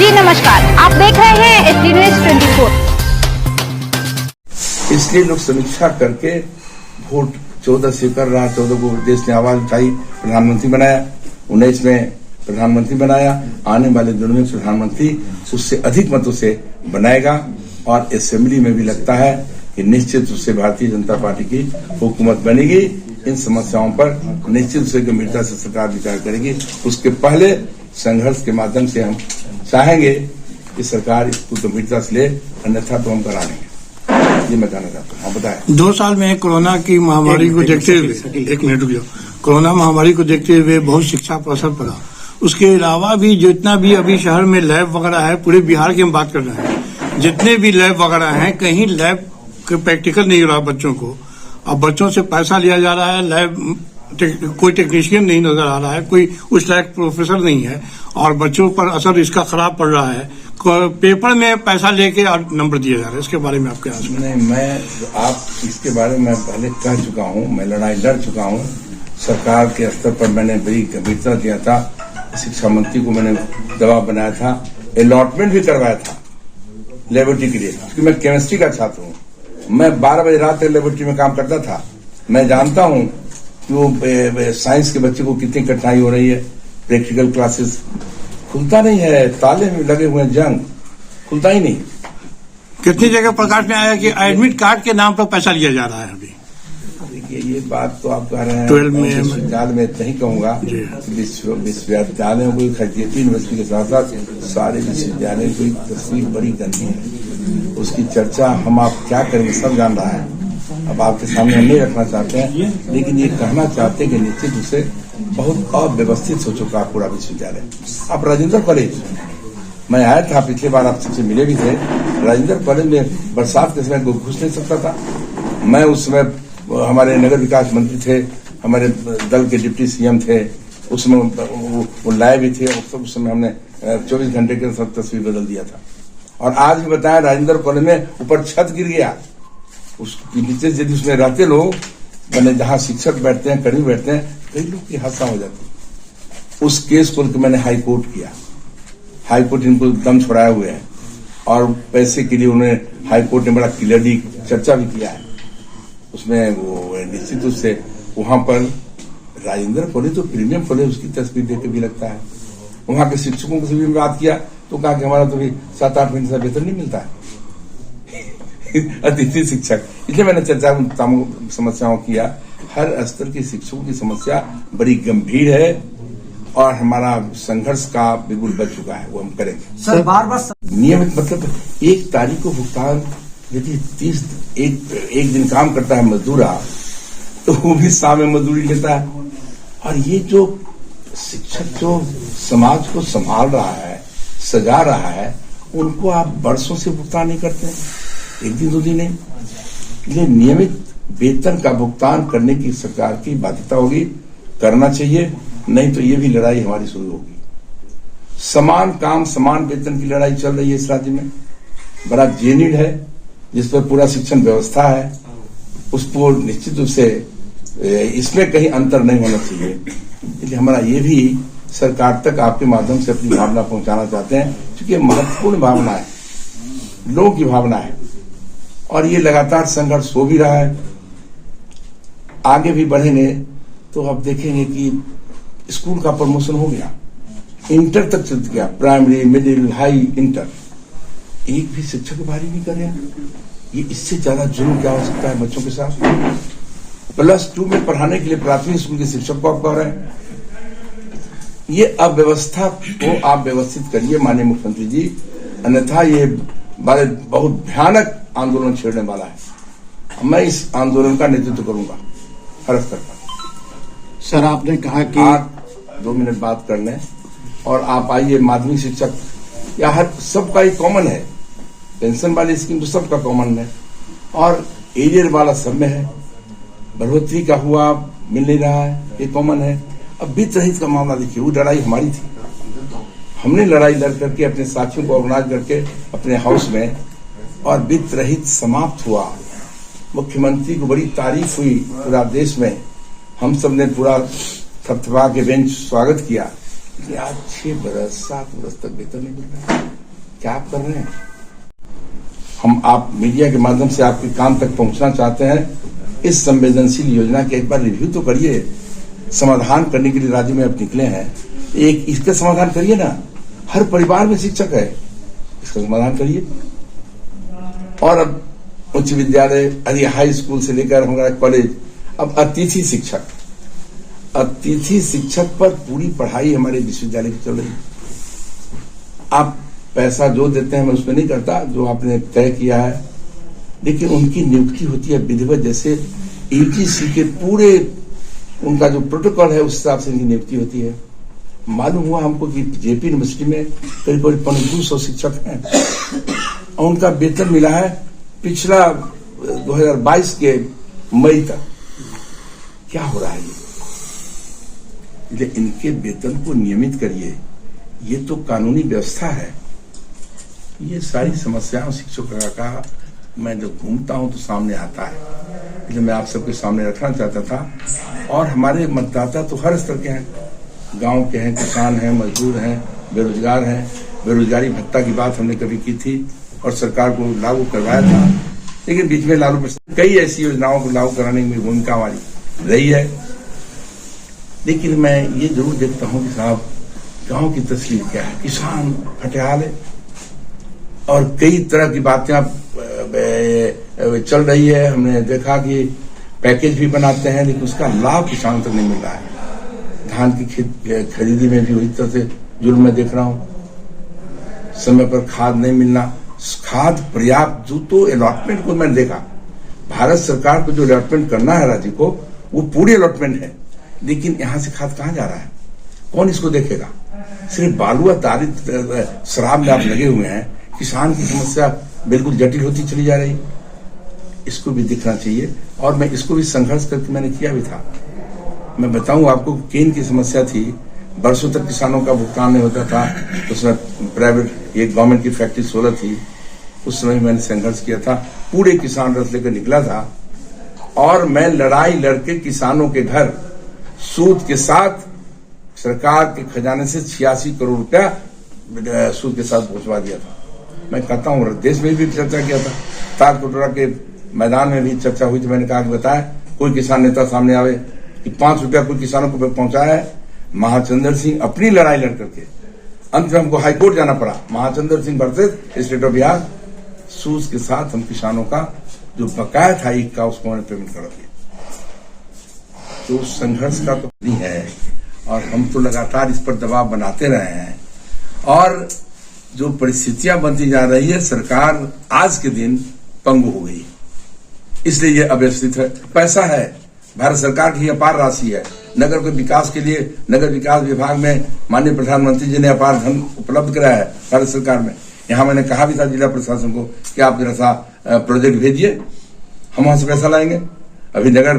जी नमस्कार, आप देख रहे हैं SD News 24। इसलिए लोग समीक्षा करके वोट 14 से कर रहा है। 14 को देश ने आवाज उठाई, प्रधानमंत्री बनाया। 19 में प्रधानमंत्री बनाया। आने वाले दिनों में प्रधानमंत्री उससे अधिक मतों से बनाएगा और असेंबली में भी लगता है कि निश्चित रूप से भारतीय जनता पार्टी की हुकूमत बनेगी। इन समस्याओं पर निश्चित रूप से गंभीरता से सरकार विचार करेगी। उसके पहले संघर्ष के माध्यम से हम चाहेंगे कि सरकार इसको गंभीरता से ले, अन्यथा तो हम करा लेंगे। ये मैं कहना चाहता हूँ। आप बताएं। 2 साल में कोरोना की महामारी को देखते हुए, एक मिनट रुकिए, कोरोना महामारी को देखते हुए बहुत शिक्षा पर असर पड़ा। उसके अलावा भी जितना भी अभी शहर में लैब वगैरह है, पूरे बिहार की हम बात कर रहे हैं, जितने भी लैब वगैरह हैं, कहीं लैब के प्रैक्टिकल नहीं हो रहा बच्चों को। अब बच्चों से पैसा लिया जा रहा है, लैब कोई टेक्नीशियन नहीं नजर आ रहा है, कोई उस लायक प्रोफेसर नहीं है और बच्चों पर असर इसका खराब पड़ रहा है। पेपर में पैसा लेके और नंबर दिया जा रहा है, इसके बारे में आप क्या सोचते हैं? मैं आप इसके बारे में पहले कह चुका हूँ, मैं लड़ाई लड़ चुका हूँ। सरकार के स्तर पर मैंने बड़ी गंभीरता दिया था। शिक्षा मंत्री को मैंने दबाव बनाया था, अलॉटमेंट भी करवाया था लेबोरेटरी के लिए, क्योंकि मैं केमिस्ट्री का छात्र हूँ। मैं 12 बजे रात तक लेबोरेटरी में काम करता था। मैं जानता हूँ कि वो साइंस के बच्चे को कितनी कठिनाई हो रही है। प्रैक्टिकल क्लासेस खुलता नहीं है, ताले में लगे हुए हैं, जंग खुलता ही नहीं। कितनी जगह प्रकाश में आया कि एडमिट कार्ड के नाम पर पैसा लिया जा रहा है? अभी देखिए, ये बात तो आप कह रहे हैं 12 में विश्वविद्यालय में नहीं कहूंगा। विश्वविद्यालयों को खरीदी यूनिवर्सिटी के साथ साथ सारे विश्वविद्यालय की तस्वीर बड़ी गंदी है। उसकी चर्चा हम आप क्या करेंगे, सब जान रहा है। अब आपके सामने हम नहीं रखना चाहते हैं, लेकिन ये कहना चाहते हैं कि निश्चित रूप से बहुत अव्यवस्थित हो चुका पूरा विश्वविद्यालय। अब राजेंद्र कॉलेज मैं आया था, पिछली बार आप सबसे मिले भी थे। राजेंद्र कॉलेज में बरसात के समय घुस नहीं सकता था। मैं उस समय हमारे नगर विकास मंत्री थे, हमारे दल के डिप्टी सीएम थे, उसमें वो लाए भी थे। उस समय हमने 24 घंटे के सब तस्वीर बदल दिया था। और आज भी बताया, राजेंद्र कॉलेज में ऊपर छत गिर गया, उसके नीचे यदि उसमें रहते लोग, मैंने जहां शिक्षक बैठते हैं, कर्मी बैठते हैं, कई लोग की हादसा हो जाती। उस केस को मैंने हाई कोर्ट किया। हाई कोर्ट इनको दम छोड़ाए हुए है और पैसे के लिए उन्होंने हाई कोर्ट ने बड़ा क्लियरली चर्चा भी किया है। उसमें वो निश्चित रूप से वहां पर राजेंद्र कॉलेज तो प्रीमियम कॉलेज, उसकी तस्वीर देख के भी लगता है। वहां के शिक्षकों से भी बात किया तो कहा कि हमारा तो भी 7-8 महीने से वेतन नहीं मिलता है अतिथि शिक्षक। इसलिए मैंने चर्चा समस्याओं किया। हर स्तर के शिक्षकों की समस्या बड़ी गंभीर है और हमारा संघर्ष का बिल्कुल बच चुका है, वो हम करेंगे। सर बार नियमित मतलब 1 तारीख को भुगतान, यदि 30 एक दिन काम करता है मजदूर, तो वो भी शाम में मजदूरी लेता है। और ये जो शिक्षक जो समाज को संभाल रहा है, सजा रहा है, उनको आप वर्षों से भुगतान नहीं करते हैं, 1 दिन 2 दिन नहीं। इसलिए नियमित वेतन का भुगतान करने की सरकार की बाध्यता होगी, करना चाहिए, नहीं तो ये भी लड़ाई हमारी शुरू होगी। समान काम समान वेतन की लड़ाई चल रही है इस राज्य में, बड़ा जेन्युइन है, जिस पर पूरा शिक्षण व्यवस्था है। उसको निश्चित रूप से इसमें कहीं अंतर नहीं होना चाहिए। इसलिए हमारा ये भी सरकार तक आपके माध्यम से अपनी भावना पहुंचाना चाहते हैं, क्योंकि महत्वपूर्ण भावना है, लोगों की भावना है और ये लगातार संघर्ष हो भी रहा है। आगे भी बढ़ेंगे तो आप देखेंगे कि स्कूल का प्रमोशन हो गया, इंटर तक चल गया, प्राइमरी, मिडिल, हाई, इंटर। एक भी शिक्षक भारी नहीं कर रहे हैं। ये इससे ज्यादा जुल्म क्या हो सकता है बच्चों के साथ? +2 में पढ़ाने के लिए प्राथमिक स्कूल के शिक्षक को आप कह रहे हैं। ये अव्यवस्था को आप व्यवस्थित करिए माननीय मुख्यमंत्री जी, अन्यथा ये बहुत भयानक आंदोलन छेड़ने वाला है। मैं इस आंदोलन का नेतृत्व करूंगा हर स्तर पर। सर आपने कहा कि आप 2 मिनट बात कर लें और आप आइए। माध्यमिक शिक्षक या हर सबका ही कॉमन है, पेंशन वाली स्कीम तो सबका कॉमन है और एरियर वाला सब में है। बढ़ोतरी का हुआ मिल नहीं रहा है, ये कॉमन है। अब वित्त रहित का मामला देखिए, वो लड़ाई हमारी थी। हमने लड़ाई लड़ करके अपने साथियों को ऑर्गेनाइज करके अपने हाउस में, और वित्त रहित समाप्त हुआ। मुख्यमंत्री को बड़ी तारीफ हुई पूरा देश में, हम सब ने पूरा थपथपा के बेंच स्वागत किया। कि आज 6 बरस 7 बरस तक वेतन नहीं मिल रहा है। क्या आप कर रहे हैं? हम आप मीडिया के माध्यम से आपके कान तक पहुंचना चाहते हैं। इस संवेदनशील योजना के एक बार रिव्यू तो करिए। समाधान करने के लिए राज्य में अब निकले हैं, एक इसका समाधान करिए ना। हर परिवार में शिक्षक है, इसका समाधान करिए। और अब उच्च विद्यालय, हाई स्कूल से लेकर हमारा कॉलेज, अब अतिथि शिक्षक पर पूरी पढ़ाई हमारे विश्वविद्यालय की चल रही है। आप पैसा जो देते हैं मैं उसमें नहीं करता, जो आपने तय किया है, लेकिन उनकी नियुक्ति होती है विधिवत, जैसे यूजीसी के पूरे उनका जो प्रोटोकॉल है उस हिसाब से इनकी नियुक्ति होती है। मालूम हुआ हमको कि जेपी यूनिवर्सिटी में करीब 200 शिक्षक हैं और उनका वेतन मिला है पिछला 2022 के मई तक। क्या हो रहा है ये? इनके वेतन को नियमित करिए, ये तो कानूनी व्यवस्था है। ये सारी समस्याओं शिक्षकों का मैं जब घूमता हूं तो सामने आता है, इसलिए मैं आप सबके सामने रखना चाहता था। और हमारे मतदाता तो हर स्तर के हैं, गांव के हैं, किसान हैं, मजदूर हैं, बेरोजगार हैं। बेरोजगारी भत्ता की बात हमने कभी की थी और सरकार को लागू करवाया था, लेकिन बीच में लालू प्रसाद कई ऐसी योजनाओं को लागू कराने में भूमिका हमारी रही है। लेकिन मैं ये जरूर देखता हूं कि साहब गांव की तस्वीर क्या है। किसान फटेहाल है और कई तरह की बातें अब चल रही है। हमने देखा कि पैकेज भी बनाते हैं, लेकिन उसका लाभ किसान तक नहीं मिल रहा है। धान की खरीदी में भी उसी तरह से जुर्म में देख रहा हूं। समय पर खाद नहीं मिलना, खाद पर्याप्त जो तो अलॉटमेंट को मैंने देखा, भारत सरकार को जो अलॉटमेंट करना है राज्य को, वो पूरी अलॉटमेंट है, लेकिन यहां से खाद कहां जा रहा है? कौन इसको देखेगा? सिर्फ बालू आधारित शराब में आप लगे हुए हैं। किसान की समस्या बिल्कुल जटिल होती चली जा रही, इसको भी दिखना चाहिए। और मैं इसको भी संघर्ष करके मैंने किया भी था। मैं बताऊं आपको, केन की समस्या थी, बरसों तक किसानों का भुगतान नहीं होता था। उसमें प्राइवेट एक गवर्नमेंट की फैक्ट्री 16 थी, उस समय मैंने संघर्ष किया था, पूरे किसान रथ लेकर निकला था और मैं लड़ाई लड़के किसानों के घर सूद के साथ सरकार के खजाने से 86 करोड़ रुपया सूद के साथ पहुंचवा दिया था। मैं कहता हूं देश में भी चर्चा किया था, तारकोटरा के मैदान में भी चर्चा हुई थी। मैंने कहा कि बताए कोई किसान नेता सामने आवे कि 5 रुपया कोई किसानों को पहुंचाया है। महाचंद्र सिंह अपनी लड़ाई लड़ करके अंत में हमको हाईकोर्ट जाना पड़ा। Mahachandra Singh versus state of Bihar, सूद के साथ हम किसानों का जो बकाया था ईक का, उसको हमने पेमेंट करा दिया। तो संघर्ष का तो नहीं है और हम तो लगातार इस पर दबाव बनाते रहे हैं। और जो परिस्थितियां बनती जा रही है, सरकार आज के दिन पंगु हो गई, इसलिए ये अव्यवस्थित है। पैसा है, भारत सरकार की अपार राशि है। नगर के विकास के लिए नगर विकास विभाग में माननीय प्रधानमंत्री जी ने अपार धन उपलब्ध कराया है भारत सरकार में। यहाँ मैंने कहा भी था जिला प्रशासन को कि आप जरा सा प्रोजेक्ट भेजिए, हम वहां से पैसा लाएंगे। अभी नगर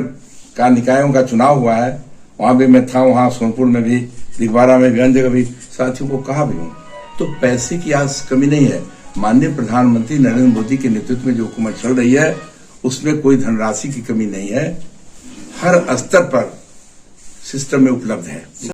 का निकायों का चुनाव हुआ है, वहां भी मैं था, वहां सोनपुर में भी, दिगवारा में भी, अन्य जगह भी साथियों को कहा भी हूँ। तो पैसे की आज कमी नहीं है। माननीय प्रधानमंत्री नरेंद्र मोदी के नेतृत्व में जो हुकूमत चल रही है, उसमें कोई धनराशि की कमी नहीं है, हर स्तर पर सिस्टम में उपलब्ध है।